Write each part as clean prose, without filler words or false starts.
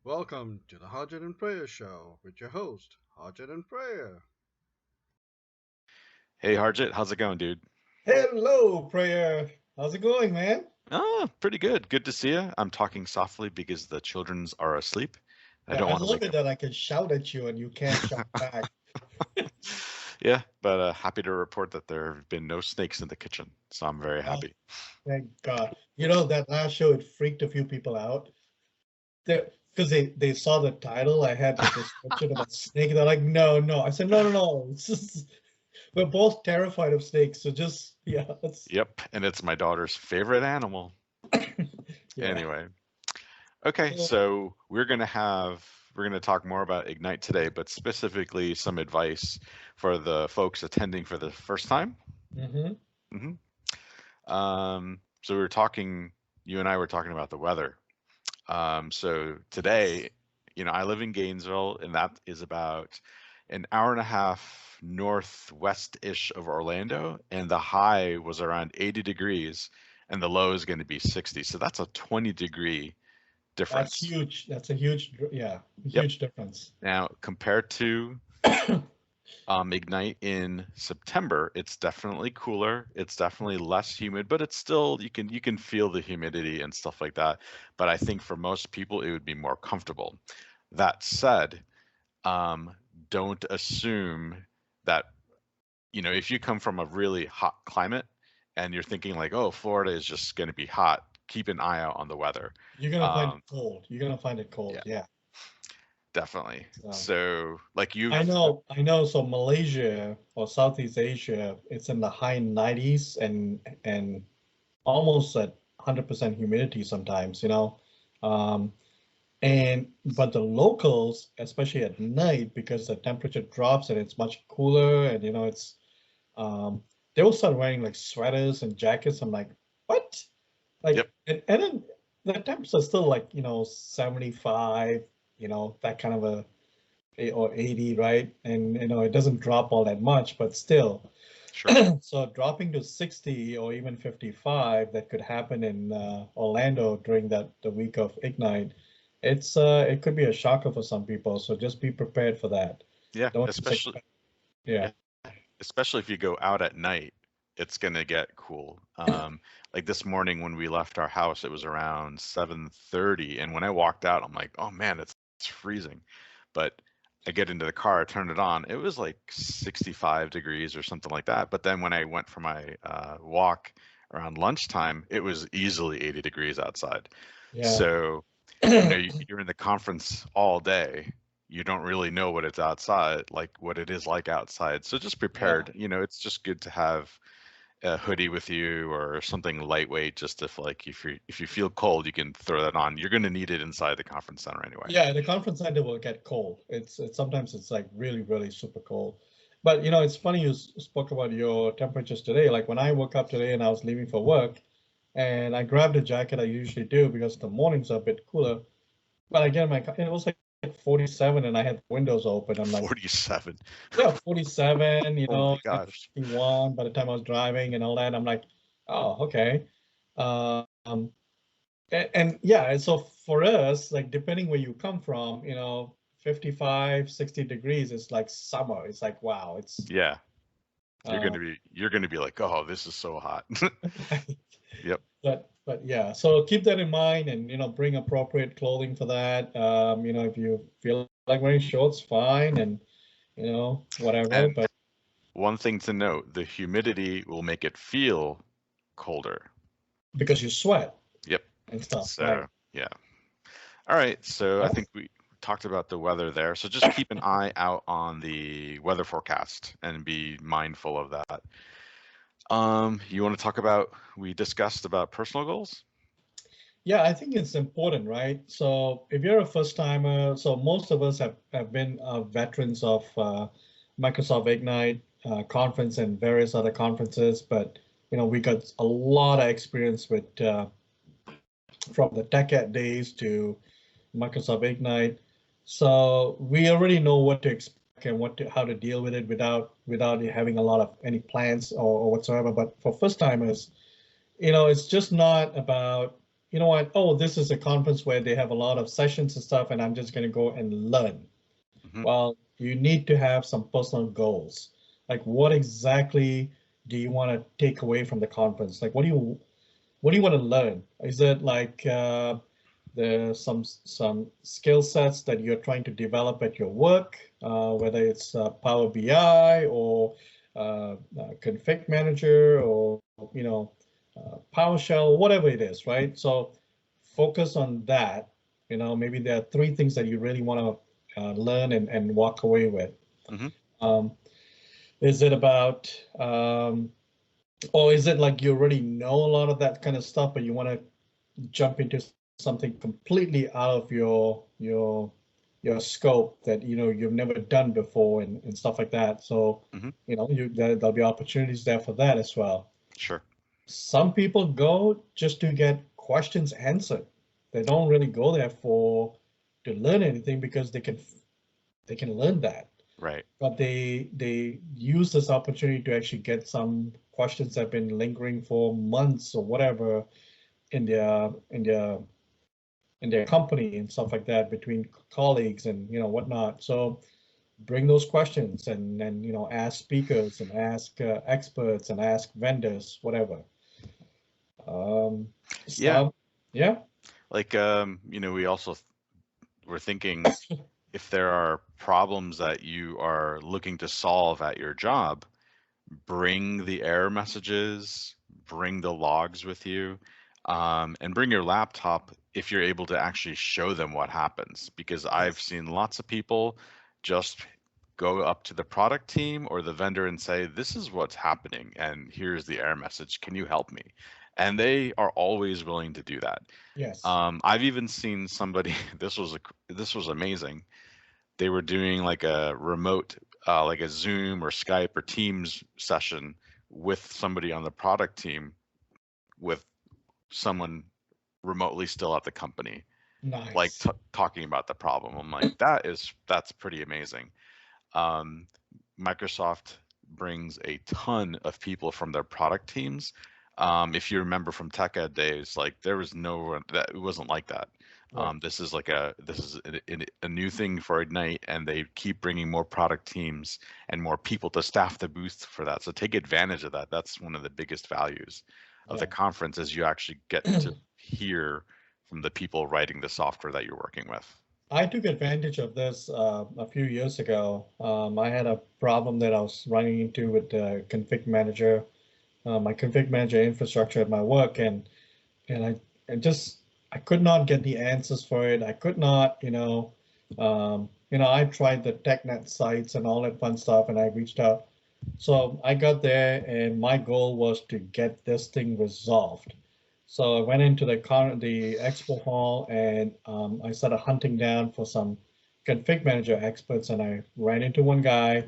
Welcome to the Harjit Prayer Show with your host, Harjit Prayer. Hey Harjit, how's it going, dude? Hello, Prayer. How's it going, man? Oh, pretty good. Good to see you. I'm talking softly because the childrens are asleep. I Yeah, don't I want to love wake it that I can shout at you and you can't up. shout back. Yeah, but happy to report that there have been no snakes in the kitchen, so I'm very Oh, happy. thank God. You know, that last show, it freaked a few people out. Because they saw the title, I had the description about snake. They're like, no, no. I said, no, no, no. It's just, we're both terrified of snakes. So just, yeah, that's, Yep, and it's my daughter's favorite animal. yeah. Anyway, okay, So, so we're gonna talk more about Ignite today, but specifically some advice for the folks attending for the first time. mhm. hmm so we were talking, you and I were talking about the weather. So today, I live in Gainesville, and that is about an hour and a half northwest-ish of Orlando, and the high was around 80 degrees, and the low is going to be 60. So that's a 20-degree That's difference. huge. That's a huge, yeah, Yep. huge difference. Now, compared to Ignite in September, it's definitely cooler. It's definitely less humid, but it's still you can feel the humidity and stuff like that. But I think for most people, it would be more comfortable. That said, um, don't assume that if you come from a really hot climate and you're thinking like, oh, Florida is just going to be hot, keep an eye out on the weather. You're gonna find it Um, cold. You're gonna find it yeah, cold. Yeah. definitely. So. So, like I you've, know, I know. So Malaysia or Southeast Asia, it's in the high 90s and almost at 100% humidity sometimes, you know. Um, and but the locals, especially at night, because the temperature drops and it's much cooler, and it's um, they will start wearing like sweaters and jackets. I'm like, what? yep, Like, and then the temps are still like 75, that kind of a or 80, right? And it doesn't drop all that much, but still. sure. So dropping to 60 or even 55, that could happen in Orlando during the week of Ignite. It could be a shocker for some people, so just be prepared for that. Yeah, Don't just especially expect, yeah. yeah, especially if you go out at night, it's gonna get cool. Like this morning when we left our house, it was around 7:30, and when I walked out, I'm like, oh man, it's freezing. But I get into the car, I turned it on, it was like 65 degrees or something like that. But then when I went for my walk around lunchtime, it was easily 80 degrees outside. Yeah. So you're in the conference all day. You don't really know what it's outside, like what it is like outside. So just Yeah. prepared. It's just good to have a hoodie with you or something lightweight, just if like if you feel cold, you can throw that on. You're going to need it inside the conference center anyway. Yeah, the conference center will get cold. It's sometimes it's like really, really super cold. But it's funny you spoke about your temperatures today. Like when I woke up today and I was leaving for work, and I grabbed a jacket I usually do because the mornings are a bit cooler. But again, it was like 47 and I had the windows open. I'm like, 47. yeah, 47, Oh my and gosh. 51 by the time I was driving and all that. I'm like, oh, okay. Um, and yeah, and so for us, like depending where you come from, 55, 60 degrees is like summer. It's like, wow, it's Yeah, uh you're going to be like, "Oh, this is so hot." Yep. but yeah, so keep that in mind and bring appropriate clothing for that. If you feel like wearing shorts, fine, and whatever, And but one thing to note, the humidity will make it feel colder. because you sweat Yep. and stuff, So, right? yeah. All right, so I Yeah. think we talked about the weather there. So just keep an eye out on the weather forecast and be mindful of that. You want to talk about, we discussed about personal goals? Yeah, I think it's important, right? So if you're a first timer, so most of us have been veterans of Microsoft Ignite conference and various other conferences, but we got a lot of experience with from the TechEd days to Microsoft Ignite. So we already know what to expect and how to deal with it without having a lot of any plans or whatsoever. But for first timers, it's just not about you know what, oh, this is a conference where they have a lot of sessions and stuff, and I'm just going to go and learn. Well, you need to have some personal goals. Like, what exactly do you want to take away from the conference? Like, what do you want to learn? Is it like there's some skill sets that you're trying to develop at your work, whether it's Power BI or config manager or PowerShell, whatever it is, right? So focus on that. Maybe there are three things that you really want to learn and walk away with. Um, is it about, or is it like you already know a lot of that kind of stuff, but you want to jump into something completely out of your scope that you've never done before and stuff like that? So there'll be opportunities there for that as well. Sure. Some people go just to get questions answered. They don't really go there to learn anything, because they can learn that. Right. But they use this opportunity to actually get some questions that have been lingering for months or whatever in their company and stuff like that, between colleagues and whatnot. So bring those questions and ask speakers and ask experts and ask vendors, whatever. Yeah. Like we also were thinking, if there are problems that you are looking to solve at your job, bring the error messages, bring the logs with you, and bring your laptop if you're able to actually show them what happens. Because I've seen lots of people just go up to the product team or the vendor and say, this is what's happening, and here's the error message. Can you help me? And they are always willing to do that. Yes. I've even seen somebody, this was amazing. They were doing like a remote, like a Zoom or Skype or Teams session with somebody on the product team, with someone remotely still at the company. Nice. Like talking about the problem. I'm like, that's pretty amazing. Microsoft brings a ton of people from their product teams. If you remember from Tech Ed days, like there was it wasn't like that. Right. This is a new thing for Ignite, and they keep bringing more product teams and more people to staff the booth for that. So take advantage of that. That's one of the biggest values of the conference, is you actually get to hear from the people writing the software that you're working with. I took advantage of this a few years ago. I had a problem that I was running into with the config manager, my config manager infrastructure at my work, and I could not get the answers for it. I could not, I tried the TechNet sites and all that fun stuff, and I reached out. So I got there, and my goal was to get this thing resolved. So I went into the expo hall, and I started hunting down for some config manager experts, and I ran into one guy,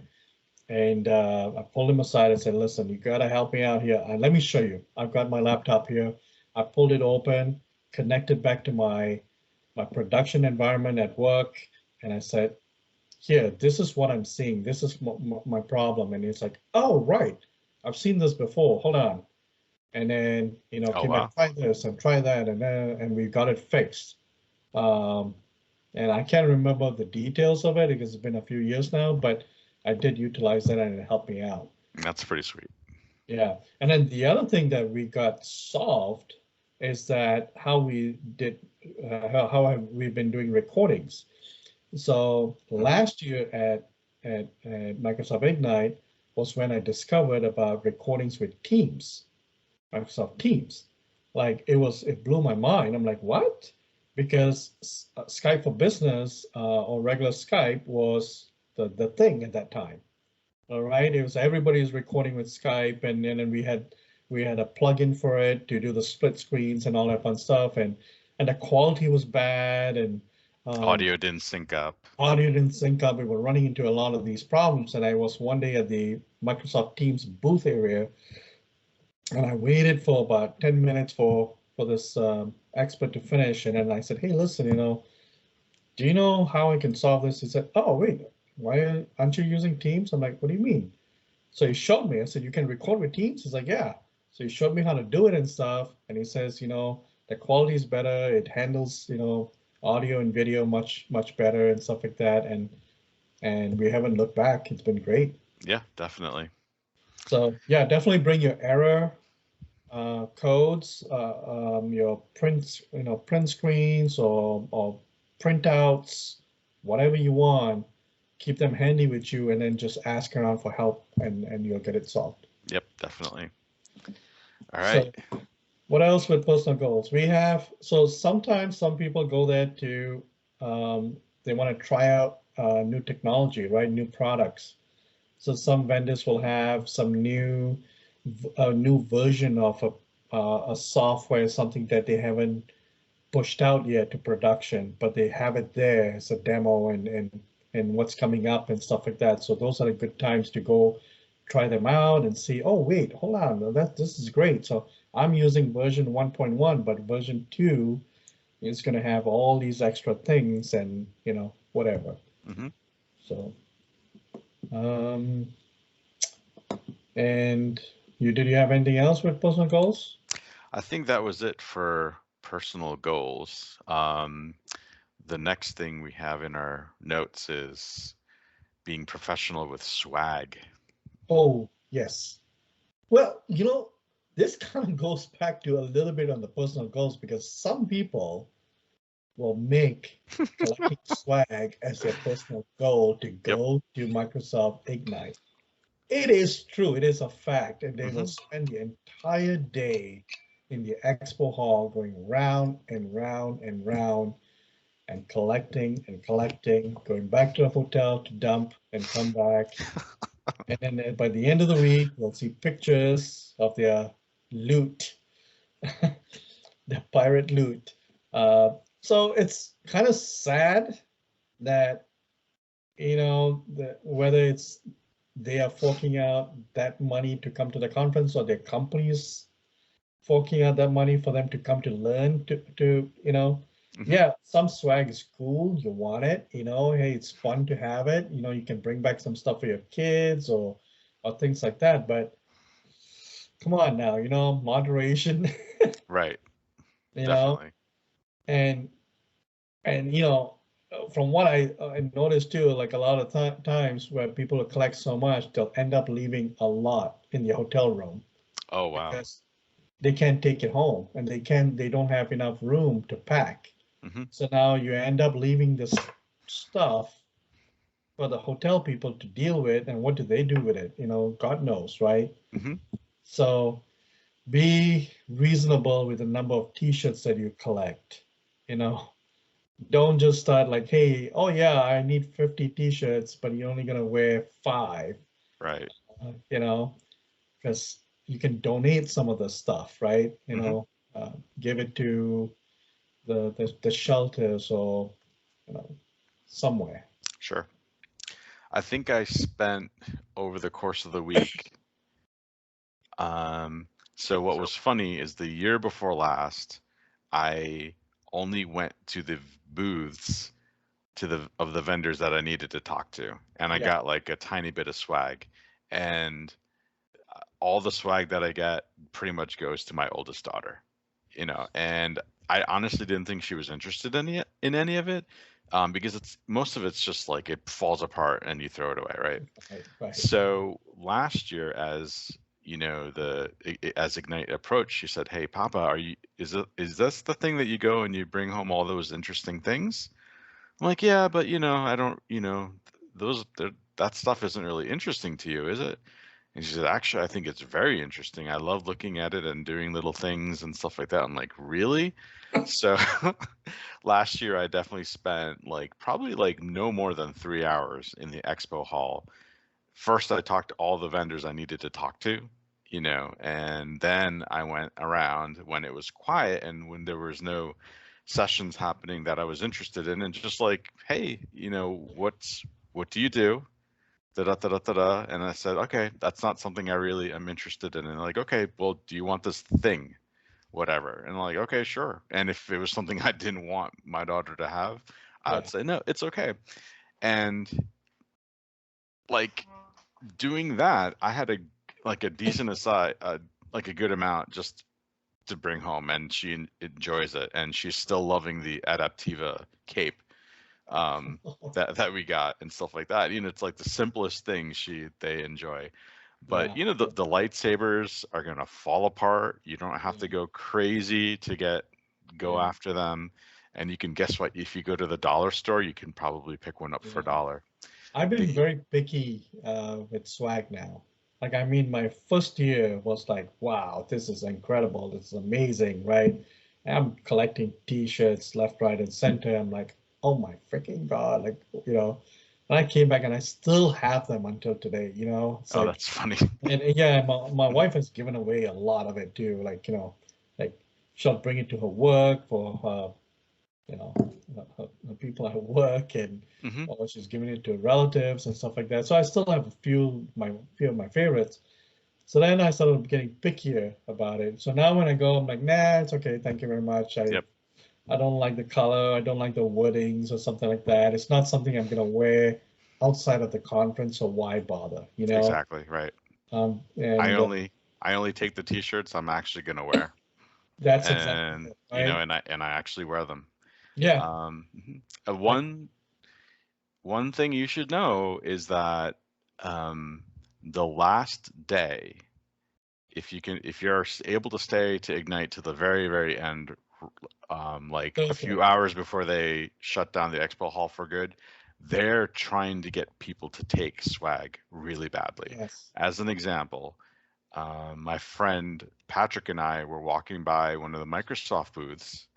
and I pulled him aside and said, listen, you got to help me out here. Let me show you. I've got my laptop here. I pulled it open, connected back to my production environment at work, and I said, here, this is what I'm seeing. This is my problem. And he's like, oh, right. I've seen this before. Hold on. And then, came back, try this and try that, and we got it fixed. And I can't remember the details of it because it's been a few years now, but I did utilize that and it helped me out. That's pretty sweet. Yeah. And then the other thing that we got solved is that how we've been doing recordings. So last year at Microsoft Ignite was when I discovered about recordings with Teams. Microsoft Teams. Like it blew my mind. I'm like, what? Because Skype for Business or regular Skype was the thing at that time. All right, it was everybody's recording with Skype, and then we had a plugin for it to do the split screens and all that fun stuff, and the quality was bad, and audio didn't sync up. Audio didn't sync up. We were running into a lot of these problems, and I was one day at the Microsoft Teams booth area, and I waited for about 10 minutes for this expert to finish. And then I said, hey, listen, do you know how I can solve this? He said, oh, wait, why aren't you using Teams? I'm like, what do you mean? So he showed me. I said, you can record with Teams? He's like, yeah. So he showed me how to do it and stuff. And he says, the quality is better. It handles, audio and video much better and stuff like that. And we haven't looked back. It's been great. Yeah, definitely. So yeah, definitely bring your error codes, your print screens or printouts, whatever you want. Keep them handy with you, and then just ask around for help, and you'll get it solved. Yep, definitely. All So right. what else with personal goals? We have, so sometimes some people go there to, they want to try out new technology, right? New products. So some vendors will have some a new version of a software, something that they haven't pushed out yet to production, but they have it there as a demo and what's coming up and stuff like that. So those are the good times to go try them out and see, oh wait, hold on, this is great. So I'm using version 1.1, but version 2 is going to have all these extra things and whatever. Mm-hmm. So um, and did you have anything else with personal goals? I think that was it for personal goals. The next thing we have in our notes is being professional with swag. Oh, yes. Well, this kind of goes back to a little bit on the personal goals because some people will make collecting swag as their personal goal to Yep. go to Microsoft Ignite. It is true, it is a fact, and they will spend the entire day in the expo hall going round and round and round and collecting, going back to the hotel to dump and come back. And then by the end of the week, we'll see pictures of their loot, the pirate loot. So it's kind of sad that, whether it's they are forking out that money to come to the conference or their companies forking out that money for them to come to learn yeah, some swag is cool. You want it, hey, it's fun to have it. You can bring back some stuff for your kids or things like that. But come on now, moderation, Right. you know, Definitely. and from what I noticed too, like a lot of times where people collect so much, they'll end up leaving a lot in the hotel room Oh, wow. because they can't take it home and they don't have enough room to pack. Mm-hmm. So now you end up leaving this stuff for the hotel people to deal with, and what do they do with it? God knows, right? Mm-hmm. So be reasonable with the number of t-shirts that you collect. Don't just start like, hey, oh yeah, I need 50 t-shirts, but you're only gonna wear 5, Right. because you can donate some of the stuff, right? Give it to the shelters or somewhere. Sure. I think I spent over the course of the week. So what was funny is the year before last, I only went to the booths of the vendors that I needed to talk to, and I Yeah. got like a tiny bit of swag, and all the swag that I get pretty much goes to my oldest daughter, and I honestly didn't think she was interested in any of it, because it's most of it's just like it falls apart and you throw it away, right? Right. So last year, as as Ignite approached, she said, "Hey, Papa, is this the thing that you go and you bring home all those interesting things?" I'm like, "Yeah, but I don't, that stuff isn't really interesting to you, is it?" And she said, "Actually, I think it's very interesting. I love looking at it and doing little things and stuff like that." I'm like, "Really?" So last year, I definitely spent probably no more than 3 hours in the expo hall. First, I talked to all the vendors I needed to talk to, and then I went around when it was quiet and when there was no sessions happening that I was interested in, and just like, "Hey, what do you do?" Da da da da da da. And I said, "Okay, that's not something I really am interested in." And like, "Okay, well, do you want this thing?" Whatever. And I'm like, "Okay, sure." And if it was something I didn't want my daughter to have, I would say, "No, it's okay." And like doing that, I had a decent aside, like a good amount just to bring home, and she enjoys it, and she's still loving the Adaptiva cape that we got and stuff like that. It's like the simplest things they enjoy. But Yeah. the lightsabers are gonna fall apart. You don't have to Yeah. go crazy to go Yeah. after them. And you can guess what? If you go to the dollar store, you can probably pick one up for a Yeah. dollar. I've been The very picky with swag now. Like, I mean, my first year was like, wow, this is incredible. This is amazing, right? I'm collecting T-shirts left, right, and center. I'm like, oh my freaking God. Like, and I came back and I still have them until today, It's oh, like, that's funny. and yeah, my wife has given away a lot of it too. Like, like she'll bring it to her work for her the people at work, and Hmm. or she's giving it to relatives and stuff like that. So I still have a few of my favorites. So then I started getting pickier about it. So now when I go, I'm like, nah, it's okay. Thank you very much. I Yep, I don't like the color. I don't like the wordings or something like that. It's not something I'm gonna wear outside of the conference. So why bother? exactly right. I And only I only take the t-shirts I'm actually gonna wear, that's exactly and it, right? I actually wear them. Yeah. Mhm. Like, One thing you should know is that the last day, if you're able to stay to Ignite to the very, very end, like a few Thursday. hours before they shut down the expo hall for good, they're trying to get people to take swag really badly. Yes. As an example, my friend Patrick and I were walking by one of the Microsoft booths,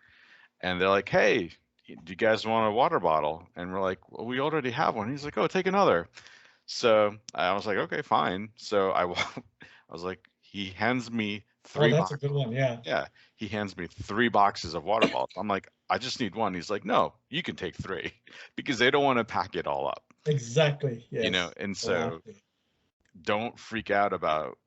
and they're like, "Hey, do you guys want a water bottle?" And we're like, "Well, we already have one." He's like, "Oh, take another." So I was like, "Okay, fine." So I was like, he hands me Oh, three that's a box. good one. Yeah. Yeah, he hands me 3 boxes of water bottles. I'm like, "I just need one." He's like, "No, you can take three," because they don't want to pack it all up, Exactly. Yes. And so Exactly. don't freak out about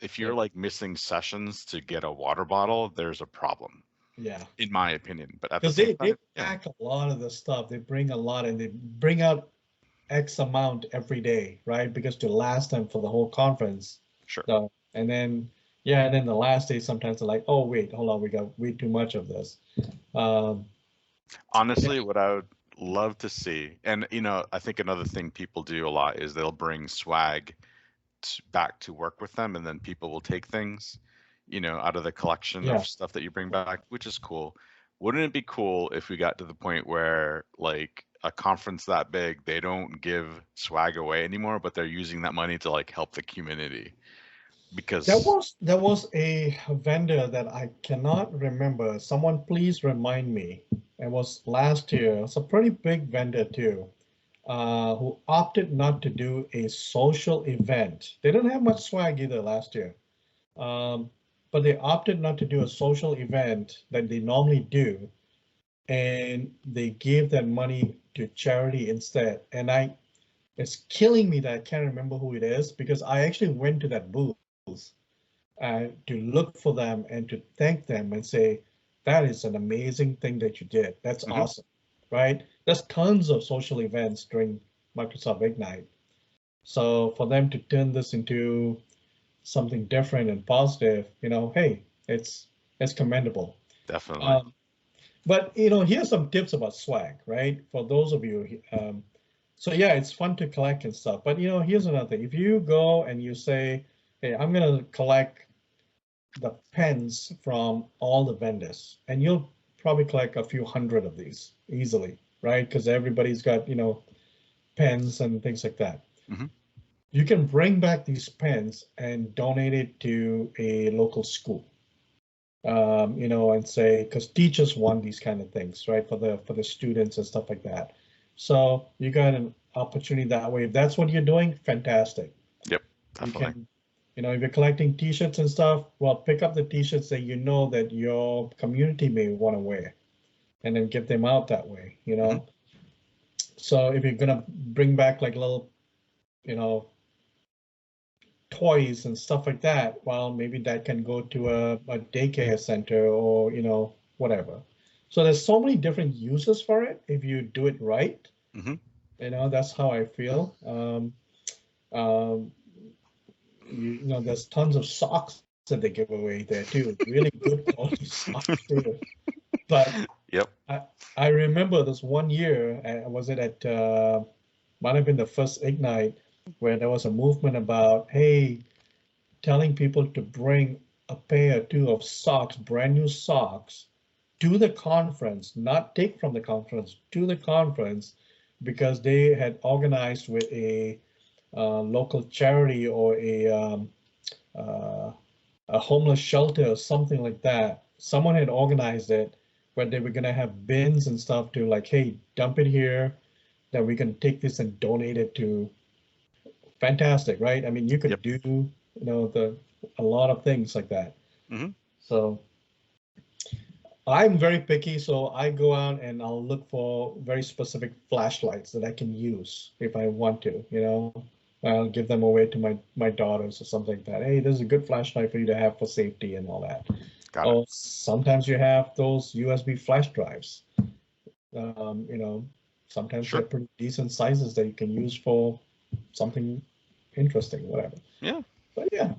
if you're Yep. like missing sessions to get a water bottle. There's a problem, Yeah. in my opinion. But at the Because same they time, yeah, pack a lot of the stuff. They bring a lot and they bring out X amount every day, right? Because to last them for the whole conference. sure. So, and then, yeah, and then the last day, sometimes they're like, oh, wait, hold on, we got way too much of this. Um, yeah, Honestly, what I would love to see, and I think another thing people do a lot is they'll bring swag back to work with them, and then people will take things, out of the collection of yeah, stuff that you bring back, which is cool. Wouldn't it be cool if we got to the point where, like, a conference that big, they don't give swag away anymore, but they're using that money to like help the community? Because there was a vendor that I cannot remember. Someone please remind me. It was last year. It's a pretty big vendor too. Who opted not to do a social event. They didn't have much swag either last year, um, but they opted not to do a social event that they normally do, and they gave that money to charity instead. And it's killing me that I can't remember who it is because I actually went to that booth to look for them and to thank them and say, that is an amazing thing that you did. That's Mhm. awesome, right? There's tons of social events during Microsoft Ignite. So for them to turn this into something different and positive, hey, it's commendable. Definitely. Um, but here's some tips about swag, right? For those of you, so yeah, it's fun to collect and stuff. But here's another thing: if you go and you say, "Hey, I'm gonna collect the pens from all the vendors," and you'll probably collect a few hundred of these easily, right? Because everybody's got pens and things like that. Hmm. You can bring back these pens and donate it to a local school, and say, because teachers want these kind of things, right, for the students and stuff like that. So you got an opportunity that way. If that's what you're doing, fantastic. Yep, You definitely. can, if you're collecting T-shirts and stuff, well, pick up the T-shirts that that your community may want to wear, and then give them out that way. Hmm. So if you're gonna bring back like little, you know, toys and stuff like that, well, maybe that can go to a daycare center or, whatever. So there's so many different uses for it if you do it right. Hmm. That's how I feel. Um, there's tons of socks that they give away there too. Really good quality socks too. But Yep. I remember this one year, was it at, might have been the first Ignite, where there was a movement about, hey, telling people to bring a pair or two of socks, brand new socks, to the conference, not take from the conference, to the conference, because they had organized with a local charity or uh, a homeless shelter or something like that. Someone had organized it where they were gonna have bins and stuff to like, hey, dump it here, that we can take this and donate it to. Fantastic, right? I mean, you could Yep. do, a lot of things like that. Mm-hmm. So I'm very picky, so I go out and I'll look for very specific flashlights that I can use if I want to, I'll give them away to my daughters or something like that. Hey, this is a good flashlight for you to have for safety and all that. Got Or it. sometimes you have those USB flash drives. Sometimes Sure. they're pretty decent sizes that you can use for something interesting, whatever. Yeah. But yeah,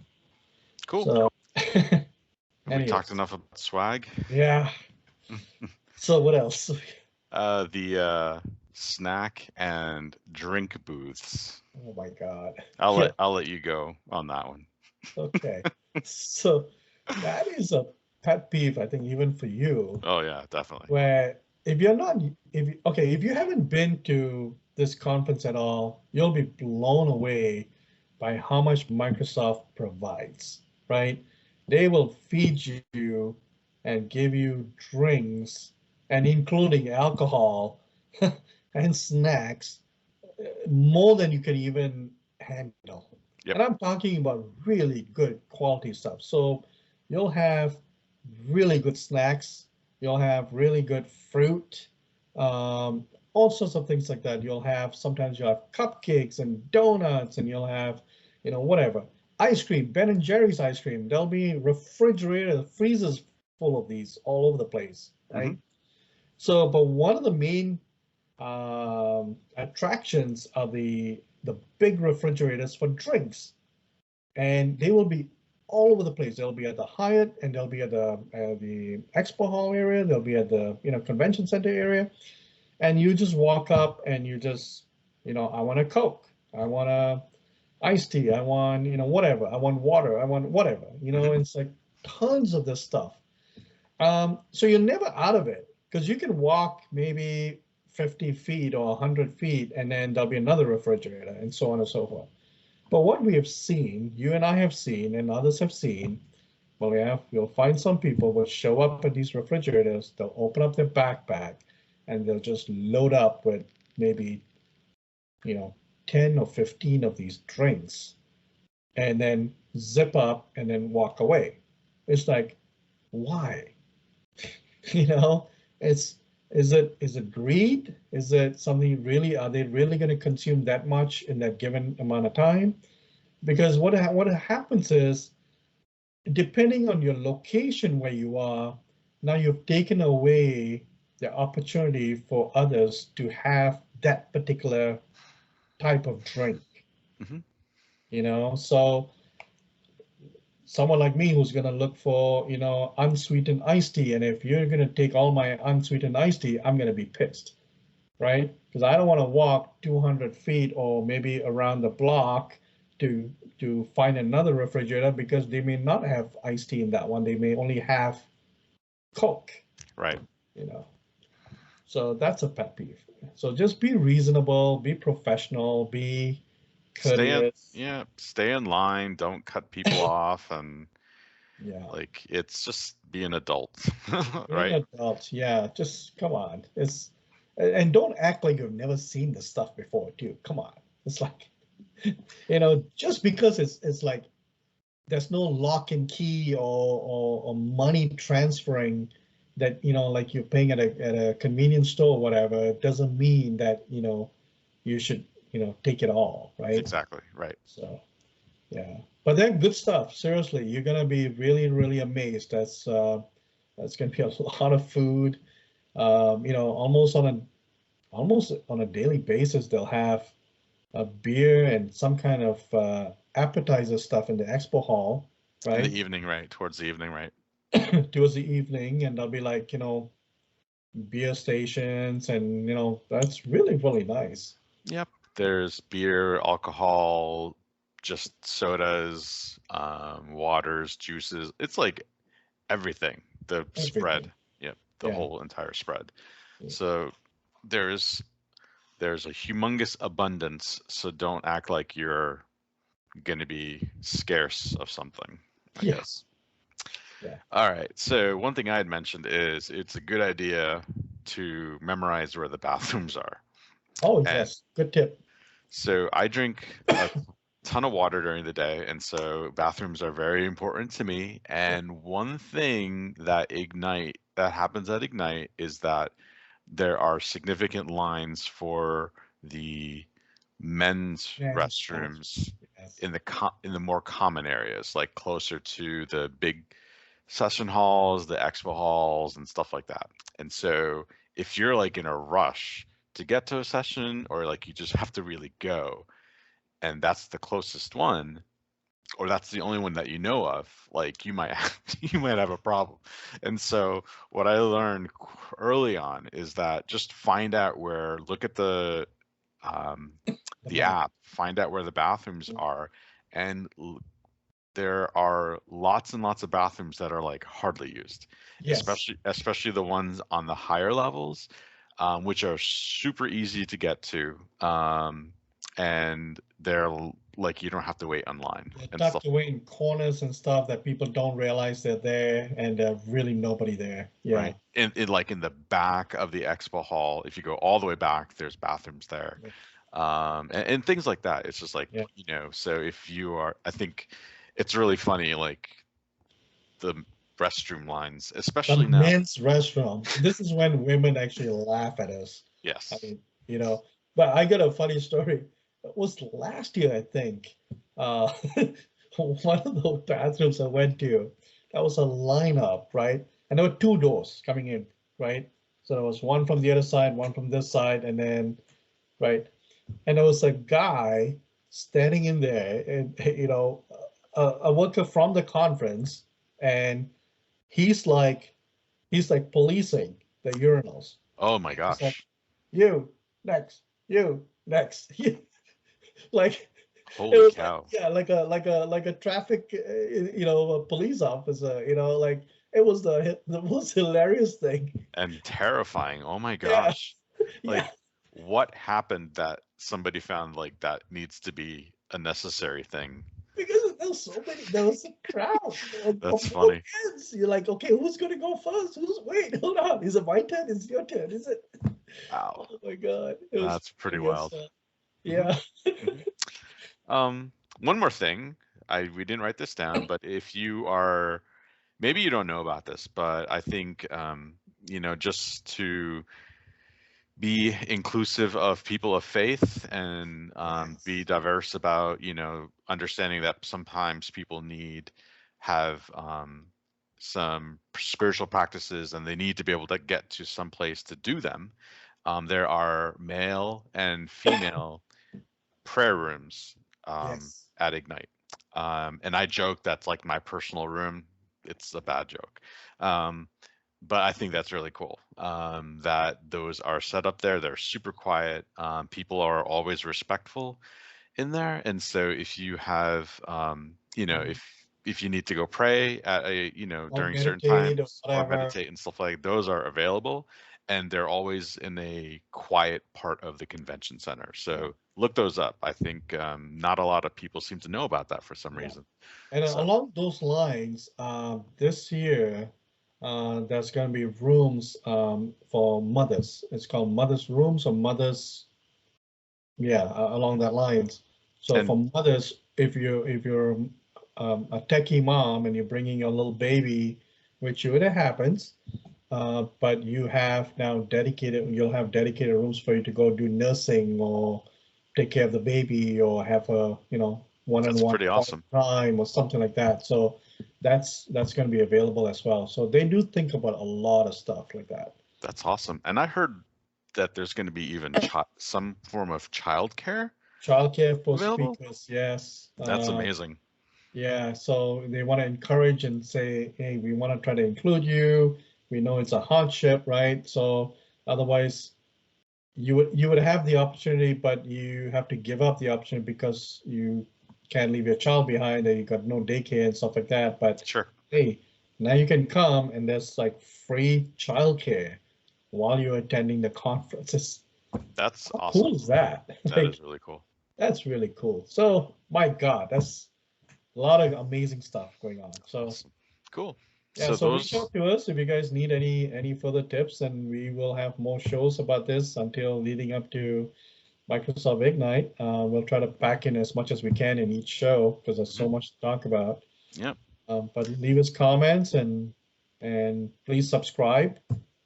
Cool. so We talked anyways, enough about swag. yeah. So what else? The snack and drink booths. Oh my God. I'll let you go on that one. Okay. So that is a pet peeve, I think, even for you, Oh yeah, definitely. where if you're not, if you haven't been to this conference at all, you'll be blown away by how much Microsoft provides, right? They will feed you and give you drinks and including alcohol and snacks more than you can even handle. Yep. And I'm talking about really good quality stuff. So you'll have really good snacks, you'll have really good fruit, all sorts of things like that. Sometimes you'll have cupcakes and donuts, and you'll have, whatever. Ice cream, Ben and Jerry's ice cream. There'll be refrigerator, freezers full of these all over the place, right? Mm-hmm. So, but one of the main attractions are the big refrigerators for drinks, and they will be all over the place. They'll be at the Hyatt, and they'll be at the Expo Hall area. They'll be at the convention center area, and you just walk up and you just I want a Coke, I want a iced tea, I want whatever, I want water, I want whatever. Mm-hmm. It's like tons of this stuff. So you're never out of it because you can walk maybe 50 feet or 100 feet, and then there'll be another refrigerator and so on and so forth. But what we have seen, you and I have seen, and others have seen, well, you'll find some people will show up at these refrigerators, they'll open up their backpack, and they'll just load up with maybe, 10 or 15 of these drinks, and then zip up and then walk away. It's like, why? It's is it greed? Is it something really? Are they really going to consume that much in that given amount of time? Because what happens is, depending on your location where you are, now you've taken away the opportunity for others to have that particular type of drink. Mm-hmm. So someone like me who's going to look for, unsweetened iced tea. And if you're going to take all my unsweetened iced tea, I'm going to be pissed, right? Because I don't want to walk 200 feet or maybe around the block to find another refrigerator because they may not have iced tea in that one. They may only have Coke. Right. So that's a pet peeve. So just be reasonable, be professional, be courteous. Stay in line. Don't cut people off, and Yeah. it's just be an adult, Being right? adults, yeah, just come on. And don't act like you've never seen this stuff before, too. Come on. It's like, just because it's like there's no lock and key or money transferring that, like you're paying at a convenience store or whatever, doesn't mean that, you should, take it all, right? Exactly. Right. So, yeah. But they're good stuff. Seriously, you're gonna be really, really amazed. That's gonna be a lot of food. Almost on a daily basis, they'll have a beer and some kind of appetizer stuff in the expo hall. In the right? evening, right? Towards the evening, right? Towards the evening, and there'll be like, beer stations, and that's really, really nice. Yep. There's beer, alcohol, just sodas, waters, juices. It's like everything. The Everything. spread. Yep. The Yeah. whole entire spread. Yeah. So there's there's a humongous abundance. So don't act like you're going to be scarce of something, I Yeah. guess. Yeah. All right. So one thing I had mentioned is it's a good idea to memorize where the bathrooms are. Oh, And yes. Good tip. so I drink a ton of water during the day, and so bathrooms are very important to me. Yeah. And one thing that happens at Ignite is that there are significant lines for the men's Men's bathroom. restrooms Yes. in the more common areas, like closer to the big session halls, the expo halls, and stuff like that. And so if you're like in a rush to get to a session, or like you just have to really go, and that's the closest one, or that's the only one that you know of, like you might you might have a problem. And so what I learned early on is that just find out where, look at um, The the map. app, find out where the bathrooms are, and there are lots and lots of bathrooms that are like hardly used, Yes. especially the ones on the higher levels, which are super easy to get to, and they're like you don't have to wait online They're and stuff. tucked away in corners and stuff that people don't realize they're there, and there's really nobody there. Yeah. Right. In like in the back of the expo hall, if you go all the way back, there's bathrooms there. Yeah. And things like that. It's just like, Yeah. so if you are, I think it's really funny, like the restroom lines, The especially now. men's restroom. This is when women actually laugh at us. I Yes. mean, but I got a funny story. It was last year, I think. Uh, one of those bathrooms I went to, that was a lineup, right? And there were two doors coming in, right? So there was one from the other side, one from this side, and then, right? And there was a guy standing in there, and a worker from the conference, and he's like he's like policing the urinals. Oh my He's like, gosh. you next, you next. Like it Holy was like, cow. yeah, like a traffic, a police officer. Like it was the most hilarious thing. And terrifying. Oh my Yeah, gosh. yeah. Like, what happened that somebody found like that needs to be a necessary thing? Because there was so many, there was a crowd That's of funny. kids. You're like, okay, who's gonna go first? Wait, hold on. Is it my turn? Is it your turn? Is it? Wow. Oh my God, it was That's pretty funny as wild. Hmm. yeah. Hmm. One more thing. We didn't write this down, but if you are, maybe you don't know about this, but I think, just to be inclusive of people of faith, and be Yes. diverse about, understanding that sometimes people have some spiritual practices, and they need to be able to get to some place to do them. There are male and female prayer rooms, Yes. at Ignite. And I joke that's like my personal room. It's a bad joke. Um, but I think that's really cool, that those are set up there. They're super quiet. People are always respectful in there. And so if you have, Mhm. if you need to go pray at Or during certain meditate or times, or whatever. meditate and stuff like, those are available, and they're always in a quiet part of the convention center. Yeah. So look those up. I think, not a lot of people seem to know about that for some Yeah. reason. And So along those lines, this year, there's going to be rooms for mothers. It's called mothers' rooms or mothers, yeah, along that lines. So and for mothers, if you're a techie mom and you're bringing your little baby, which it happens, but you'll have dedicated rooms for you to go do nursing or take care of the baby or have a, that's one-on-one pretty quiet awesome. time or something like that. So that's going to be available as well. So they do think about a lot of stuff like that. That's awesome. And I heard that there's going to be even some form of childcare Childcare for available. speakers, yes. That's amazing. Yeah, so they want to encourage and say, hey, we want to try to include you. We know it's a hardship, right? So otherwise, you would have the opportunity, but you have to give up the opportunity because you can't leave your child behind and you got no daycare and stuff like that. But Sure. hey, now you can come and there's like free childcare while you're attending the conference. That's How awesome. cool is that? That Like, is really cool. that's really cool. So, my God, that's a lot of amazing stuff going on. So, Awesome. Cool. yeah, So so reach those, out to us if you guys need any further tips, and we will have more shows about this until leading up to Microsoft Ignite. We'll try to pack in as much as we can in each show because there's so much to talk about. yep. But leave us comments and please subscribe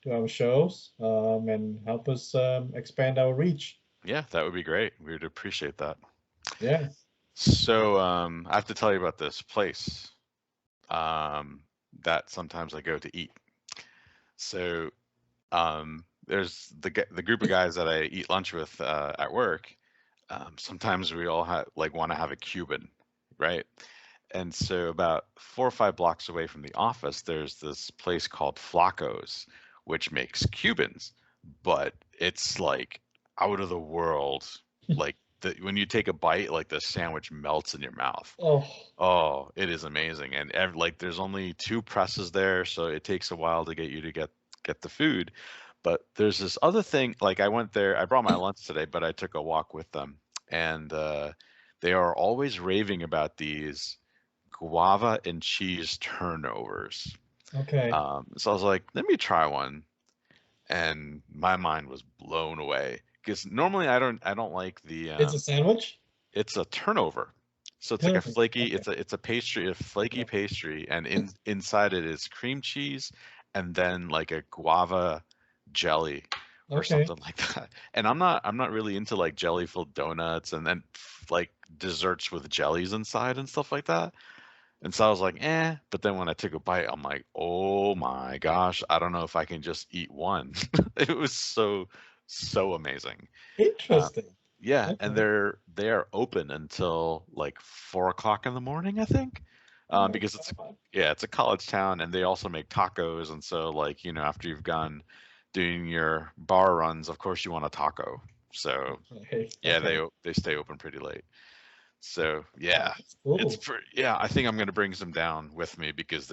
to our shows and help us expand our reach. Yeah, that would be great. We would appreciate that. Yeah. So I have to tell you about this place that sometimes I go to eat. So there's the group of guys that I eat lunch with at work. Sometimes we all want to have a Cuban, right? And so about 4 or 5 blocks away from the office, there's this place called Flacco's, which makes Cubans, but it's like out of the world. Like when you take a bite, like the sandwich melts in your mouth. Oh, Oh, it is amazing. And like there's only 2 presses there, so it takes a while to get you to get the food. But there's this other thing, like I went there, I brought my lunch today, but I took a walk with them. And they are always raving about these guava and cheese turnovers. okay. So I was like, let me try one. And my mind was blown away. Because normally I don't like the It's a sandwich? it's a turnover. So it's like a Turn. flaky, Okay. it's a pastry, a flaky Yeah. pastry, and inside it is cream cheese and then like a guava jelly or Okay. something like that. And I'm not really into like jelly filled donuts and then like desserts with jellies inside and stuff like that. And so I was like, eh. But then when I took a bite, I'm like, oh my gosh, I don't know if I can just eat one. It was so amazing. Uh, Interesting. yeah, and Okay. they are open until like 4 o'clock in the morning, I think, Oh my because it's God. yeah, it's a college town, and they also make tacos, and so like after you've gone doing your bar runs, of course you want a taco. So Okay. yeah, Okay. they stay open pretty late. So Wow, yeah, that's cool. yeah. I think I'm gonna bring some down with me because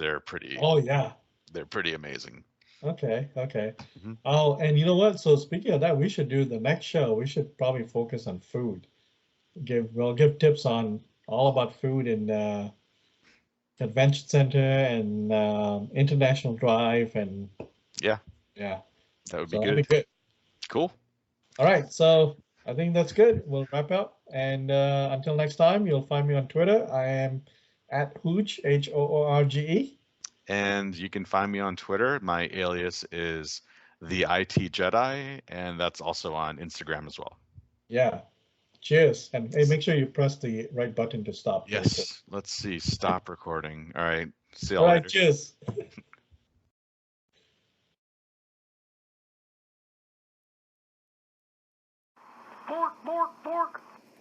Oh yeah. they're pretty amazing. Okay. Okay. Hmm. Oh, and you know what? So speaking of that, we should do the next show. We should probably focus on food. Give tips on all about food in convention center and international drive and Yeah, yeah. that would be So that'll be good. good. Cool. All right. So I think that's good. We'll wrap up. And until next time, you'll find me on Twitter. I am at Hooge, Hoorge. And you can find me on Twitter. My alias is the IT Jedi, and that's also on Instagram as well. Yeah. Cheers. And hey, make sure you press the right button to stop the recording. Yes. Let's see. Stop recording. All right. See All y'all right. later. Cheers. Bork, bork, bork.